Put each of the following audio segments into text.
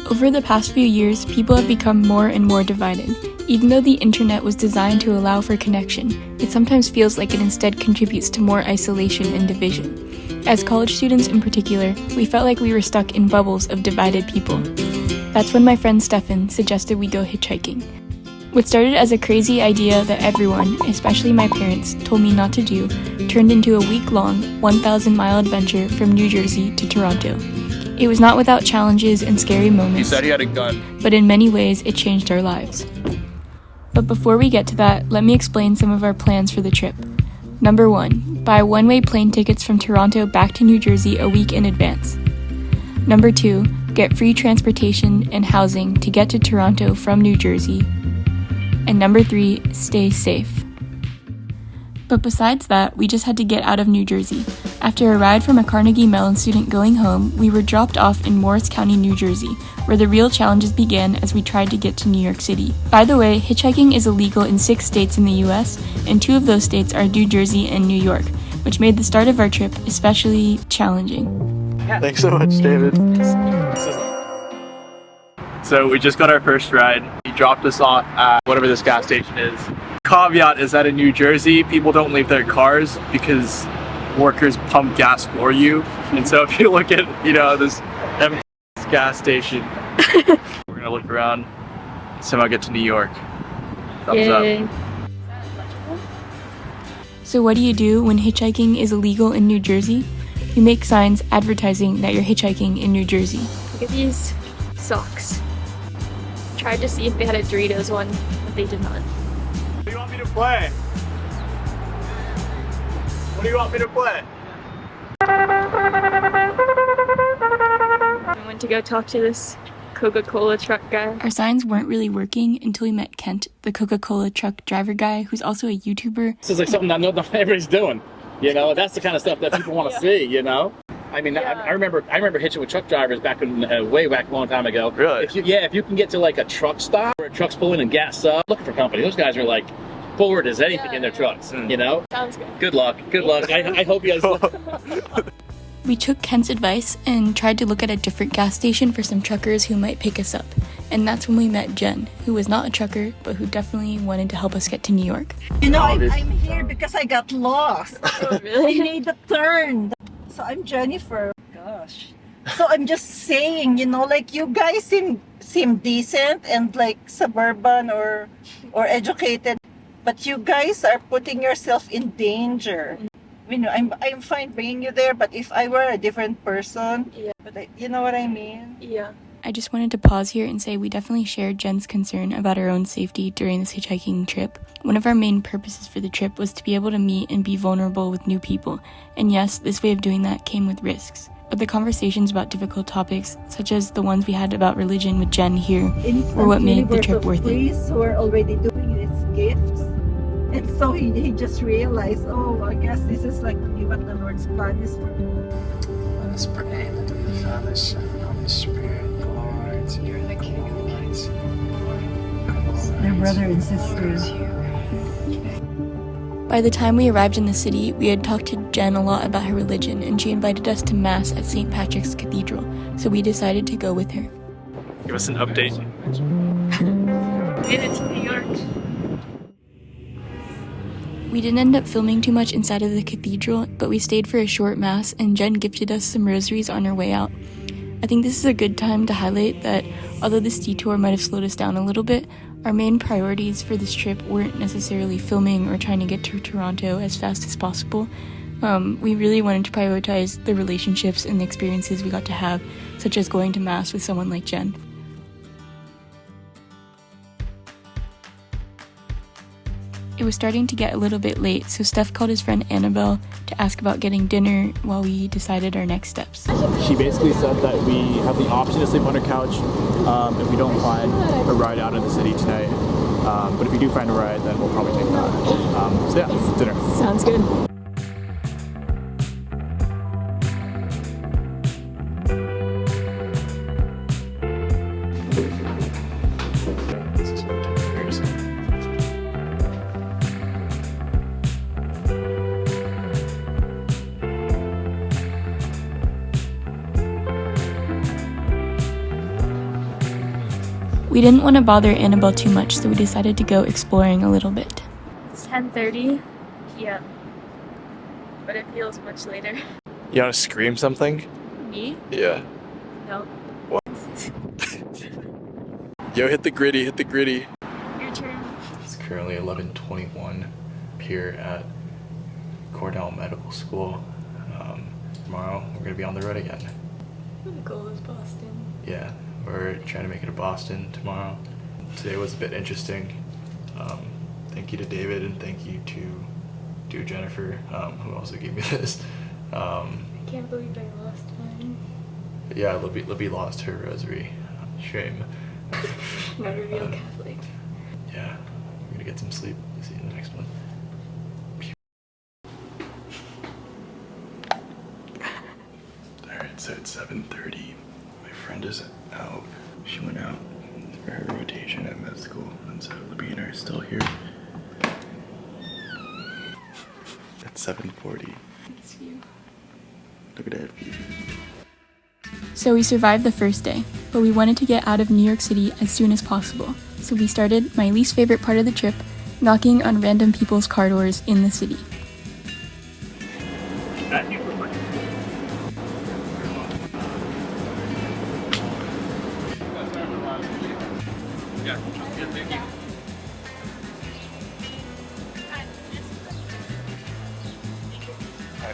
Over the past few years, people have become more and more divided. Even though the internet was designed to allow for connection, it sometimes feels like it instead contributes to more isolation and division. As college students in particular, we felt like we were stuck in bubbles of divided people. That's when my friend Stephen suggested we go hitchhiking. What started as a crazy idea that everyone, especially my parents, told me not to do, turned into a week-long, 1,000-mile adventure from New Jersey to Toronto. It was not without challenges and scary moments. He said he had a gun. But in many ways, it changed our lives. But before we get to that, let me explain some of our plans for the trip. Number 1, buy one-way plane tickets from Toronto back to New Jersey a week in advance. Number 2, get free transportation and housing to get to Toronto from New Jersey. And number 3, stay safe. But besides that, we just had to get out of New Jersey. After a ride from a Carnegie Mellon student going home, we were dropped off in Morris County, New Jersey, where the real challenges began as we tried to get to New York City. By the way, hitchhiking is illegal in 6 states in the US, and 2 of those states are New Jersey and New York, which made the start of our trip especially challenging. Thanks so much, David. So we just got our first ride. He dropped us off at whatever this gas station is. Caveat is that in New Jersey, people don't leave their cars because workers pump gas for you. And so if you look at, this empty gas station, we're gonna look around, somehow get to New York. Thumbs up. So what do you do when hitchhiking is illegal in New Jersey? You make signs advertising that you're hitchhiking in New Jersey. Look at these socks. Tried to see if they had a Doritos one, but they did not. What do you want me to play? What do you want me to play? I went to go talk to this Coca-Cola truck guy. Our signs weren't really working until we met Kent, the Coca-Cola truck driver guy, who's also a YouTuber. This is like something that not everybody's doing. That's the kind of stuff that people want to see, I mean, yeah. I remember hitching with truck drivers back in way back a long time ago. Really? If you can get to like a truck stop where a truck's pulling and gas up, looking for company. Those guys are like forward as anything in their trucks. Sounds good. Good luck. I hope you guys. We took Kent's advice and tried to look at a different gas station for some truckers who might pick us up. And that's when we met Jenn, who was not a trucker, but who definitely wanted to help us get to New York. I'm here because I got lost. Oh, really? I made a turn. So I'm Jennifer. Gosh. So I'm just saying, like you guys seem decent and like suburban or educated, but you guys are putting yourself in danger. I'm fine bringing you there, but if I were a different person, yeah. But you know what I mean? Yeah. I just wanted to pause here and say we definitely shared Jenn's concern about our own safety during this hitchhiking trip. One of our main purposes for the trip was to be able to meet and be vulnerable with new people. And yes, this way of doing that came with risks. But the conversations about difficult topics, such as the ones we had about religion with Jenn here, were what made the trip worth it. Who are already doing these gifts. And so he just realized, I guess this is like what the Lord's plan is for me. Let us pray. In the name of the Father, Son, and Holy Spirit. You're the King of Kings. Their brother and sister. By the time we arrived in the city, we had talked to Jenn a lot about her religion, and she invited us to Mass at St. Patrick's Cathedral, so we decided to go with her. Give us an update. Made it to New York. We didn't end up filming too much inside of the cathedral, but we stayed for a short Mass, and Jenn gifted us some rosaries on our way out. I think this is a good time to highlight that although this detour might have slowed us down a little bit, our main priorities for this trip weren't necessarily filming or trying to get to Toronto as fast as possible. We really wanted to prioritize the relationships and the experiences we got to have, such as going to Mass with someone like Jenn. It was starting to get a little bit late, so Steph called his friend Annabel to ask about getting dinner while we decided our next steps. She basically said that we have the option to sleep on her couch if we don't find a ride out of the city tonight. But if we do find a ride, then we'll probably take that. So yeah, dinner. Sounds good. We didn't want to bother Annabel too much, so we decided to go exploring a little bit. It's 10:30 p.m. But it feels much later. You want to scream something? Me? Yeah. No. What? Yo, hit the gritty, hit the gritty. Your turn. It's currently 11:21 here at Cornell Medical School. Tomorrow we're gonna be on the road again. The goal is Boston. Yeah, we're trying to make it to Boston tomorrow. Today was a bit interesting. Thank you to David and thank you to Jennifer, who also gave me this. I can't believe I lost mine. Yeah, Libby lost her rosary. Shame. Not a real Catholic. Yeah, we're gonna get some sleep. See you in the next one. Alright, so it's 7:30. My friend is out. She went out for her rotation at med school, and so Libby and I are still here. It's 7:40. It's you. Look at that view. So we survived the first day, but we wanted to get out of New York City as soon as possible. So we started my least favorite part of the trip, knocking on random people's car doors in the city.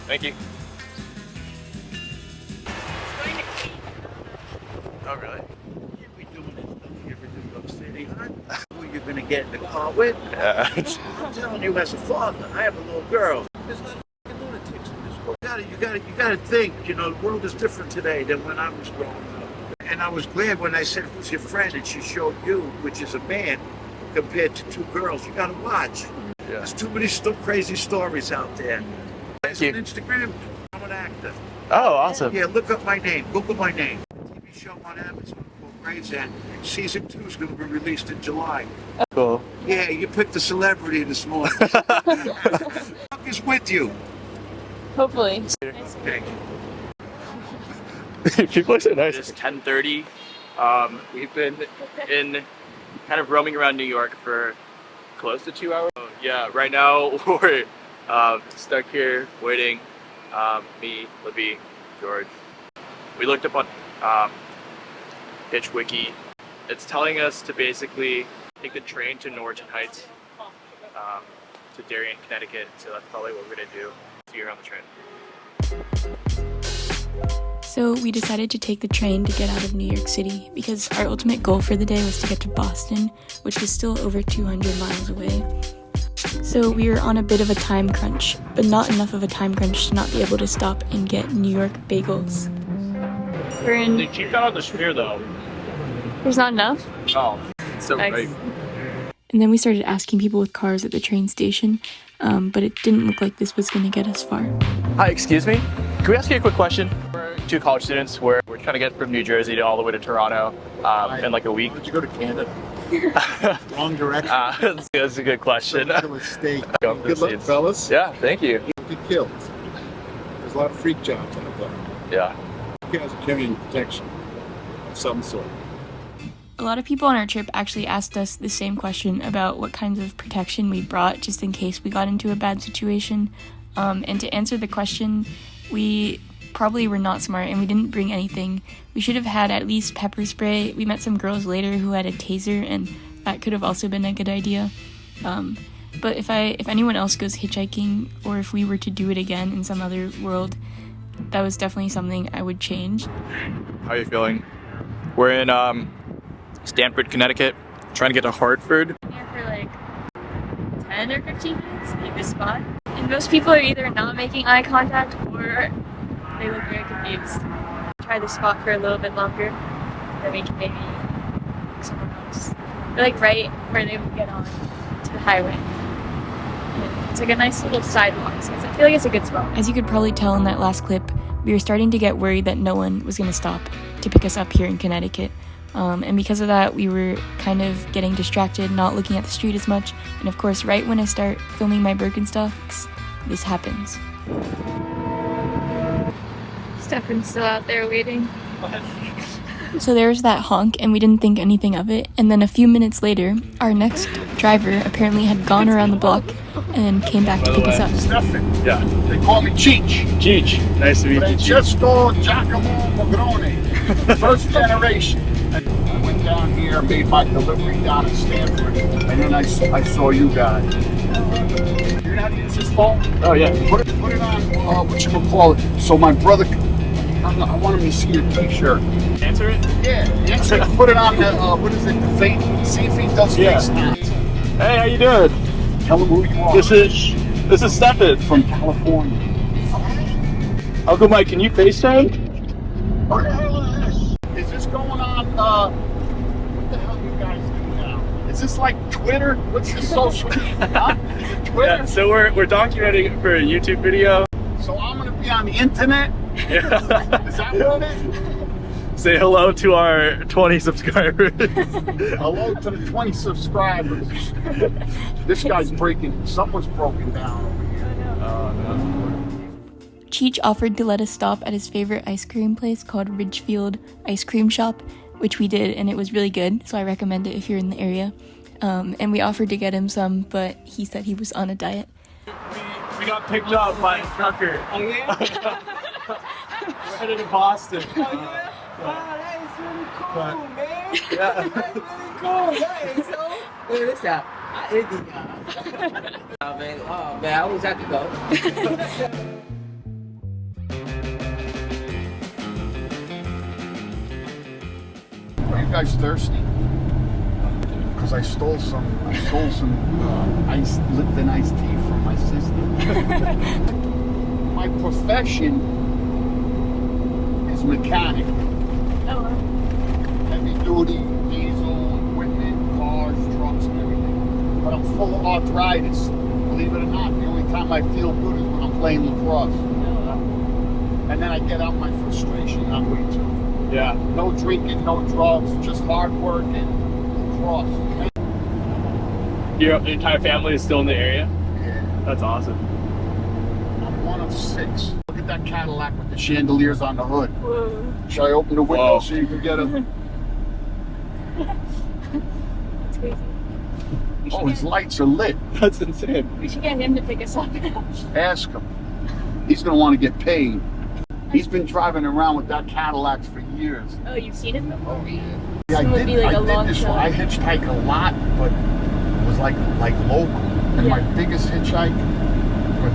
Thank you. Oh, really? Can't be doing this stuff here in New York City, huh? Who you're gonna get in the car with? Yeah. I'm telling you, as a father, I have a little girl. There's a lot of fucking lunatics in this world. You gotta think. You know, the world is different today than when I was growing up. And I was glad when I said, "Who's your friend?" and she showed you, which is a man, compared to two girls. You gotta watch. Yeah. There's too many crazy stories out there. Thank On you. Instagram, I'm an actor. Oh, awesome. Yeah, look up my name. Google my name. TV show on Amazon called Grey's End. Season 2 is going to be released in July. Cool. Yeah, you picked a celebrity this morning. Who the fuck is with you? Hopefully. Okay. People are so nice. It's 10:30. We've been kind of roaming around New York for close to 2 hours. So, yeah, right now we're stuck here waiting. Me, Libby, George. We looked up on HITCHWIKI. It's telling us to basically take the train to Norton Heights to Darien, Connecticut. So that's probably what we're gonna do. See you on the train. So we decided to take the train to get out of New York City because our ultimate goal for the day was to get to Boston, which was still over 200 miles away. So we were on a bit of a time crunch, but not enough of a time crunch to not be able to stop and get New York bagels. We're in. The cheap got on the spear though. There's not enough? Oh, So Nice. great. And then we started asking people with cars at the train station, but it didn't look like this was going to get us far. Hi, excuse me. Can we ask you a quick question? We're two college students. We're trying to get from New Jersey to all the way to Toronto in like a week. Why don't you go to Canada? Wrong direction. That's a good question. Make a mistake. Go for the Good luck, seats. fellas. Yeah, thank you. Don't get killed. There's a lot of freak jobs out there. Yeah. You guys are carrying protection of some sort. A lot of people on our trip actually asked us the same question about what kinds of protection we brought just in case we got into a bad situation. And to answer the question, we probably were not smart and we didn't bring anything. We should have had at least pepper spray. We met some girls later who had a taser, and that could have also been a good idea. But if anyone else goes hitchhiking, or if we were to do it again in some other world, that was definitely something I would change. How are you feeling? We're in Stamford, Connecticut, trying to get to Hartford. Here for like 10 or 15 minutes, leave the spot. And most people are either not making eye contact or they look very confused. Try the spot for a little bit longer, then we can maybe look somewhere else. We're like right where they would get on to the highway. And it's like a nice little sidewalk, so I feel like it's a good spot. As you could probably tell in that last clip, we were starting to get worried that no one was going to stop to pick us up here in Connecticut. And because of that, we were kind of getting distracted, not looking at the street as much. And of course, right when I start filming my Birkenstocks, this happens. Stefan's still out there waiting. So there was that honk, and we didn't think anything of it. And then a few minutes later, our next driver apparently had gone around the block and came back to pick us up. Stephen. Yeah. They call me Cheech. Cheech. Nice to meet you, Cheech. Francesco Giacomo Magrone. First generation. I went down here, made my delivery down in Stanford, and then I saw you guys. You're not using this phone? Oh, yeah. Put it on, whatchamacallit. So my brother, I want him to see your t-shirt. Answer it? Yeah, answer it. Put it on the, what is it, the face, see if he does face now. Hey, how you doing? Tell him who you are. This is Stephen From California. Uncle Mike, can you FaceTime? What the hell is this? Is this going on, what the hell you guys do now? Is this like Twitter? What's the social media? Huh? Is it Twitter? Yeah, so we're documenting it for a YouTube video. So I'm gonna be on the internet? Yeah. Is that what it is? Say hello to our 20 subscribers. Hello to the 20 subscribers. This guy's someone's broken down over here. Oh, no. Cheech offered to let us stop at his favorite ice cream place called Ridgefield Ice Cream Shop, which we did, and it was really good, so I recommend it if you're in the area. And we offered to get him some, but he said he was on a diet. We got picked up by a trucker. Oh, yeah? We're headed to Boston. Oh, yeah? Wow, that is really cool, man. Yeah. That's really cool. That is so. Look at this out. I hit the guy. Oh, man, I always have to go. Are you guys thirsty? Because I stole some Lipton iced tea from my sister. My profession is mechanic. Oh, Heavy duty, diesel, equipment, cars, trucks, and everything. But I'm full of arthritis. Believe it or not, the only time I feel good is when I'm playing lacrosse. And then I get out my frustration that way too. Yeah. No drinking, no drugs, just hard work and lacrosse. Your entire family is still in the area? Yeah. That's awesome. I'm one of 6. Look at that Cadillac with the chandeliers on the hood. whoa. Should I open the window so you can get a... That's crazy. Oh, his lights are lit. That's insane. We should get him to pick us up. Ask him. He's going to want to get paid. He's been driving around with that Cadillac for years. Oh, you've seen him before? Oh, yeah. This I one would be like a long this one. shot. I hitchhike a lot, but it was like local. And my biggest hitchhike,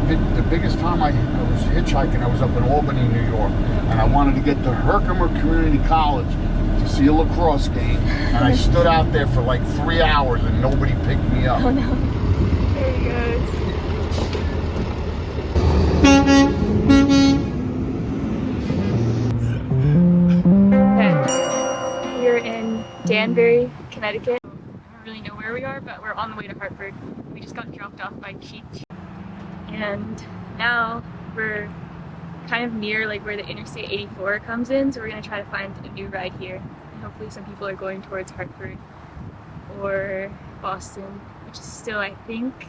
the biggest time I was hitchhiking, I was up in Albany, New York. And I wanted to get to Herkimer Community College to see a lacrosse game. And I stood out there for like 3 hours and nobody picked me up. Oh no. There he goes. Okay. We're in Danbury, Connecticut. I don't really know where we are, but we're on the way to Hartford. We just got dropped off by Cheech. And now we're kind of near like where the Interstate 84 comes in, so we're gonna try to find a new ride here. And hopefully some people are going towards Hartford or Boston, which is still, I think,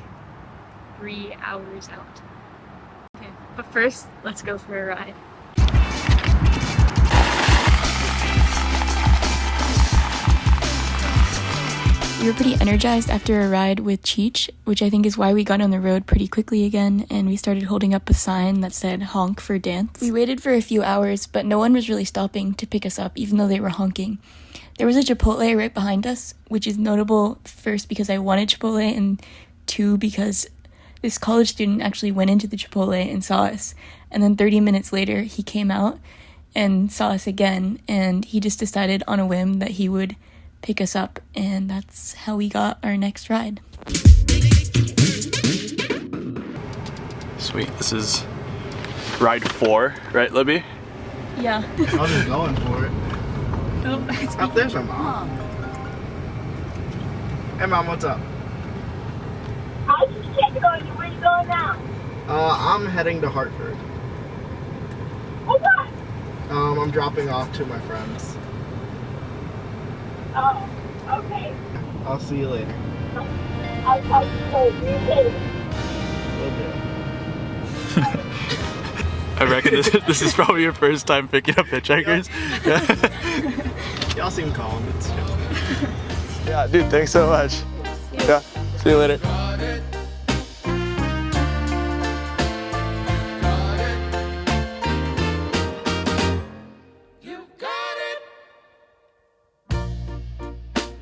3 hours out. Okay, but first, let's go for a ride. We were pretty energized after a ride with Cheech, which I think is why we got on the road pretty quickly again, and we started holding up a sign that said honk for dance. We waited for a few hours, but no one was really stopping to pick us up, even though they were honking. There was a Chipotle right behind us, which is notable first because I wanted Chipotle, and 2 because this college student actually went into the Chipotle and saw us, and then 30 minutes later he came out and saw us again, and he just decided on a whim that he would pick us up, and that's how we got our next ride. Sweet. This is ride 4, right, Libby? Yeah. I'm just going for it. Oh, it's Up there's my mom. Hey mom, what's up? How's your shit going? Where you going now? I'm heading to Hartford. Oh, what? I'm dropping off to my friends. Oh, okay. I'll see you later. I'll talk to you later. Will do. I reckon this is probably your first time picking up hitchhikers. Yeah. Y'all seem calm. It's chill. Yeah, dude, thanks so much. Yeah, see you later.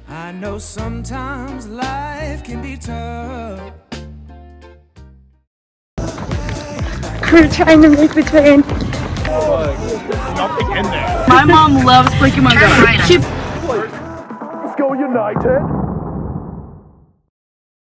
I know sometimes life can be tough. We're trying to make the train. Nothing in there. My mom loves Pokemon Go. Let's go United.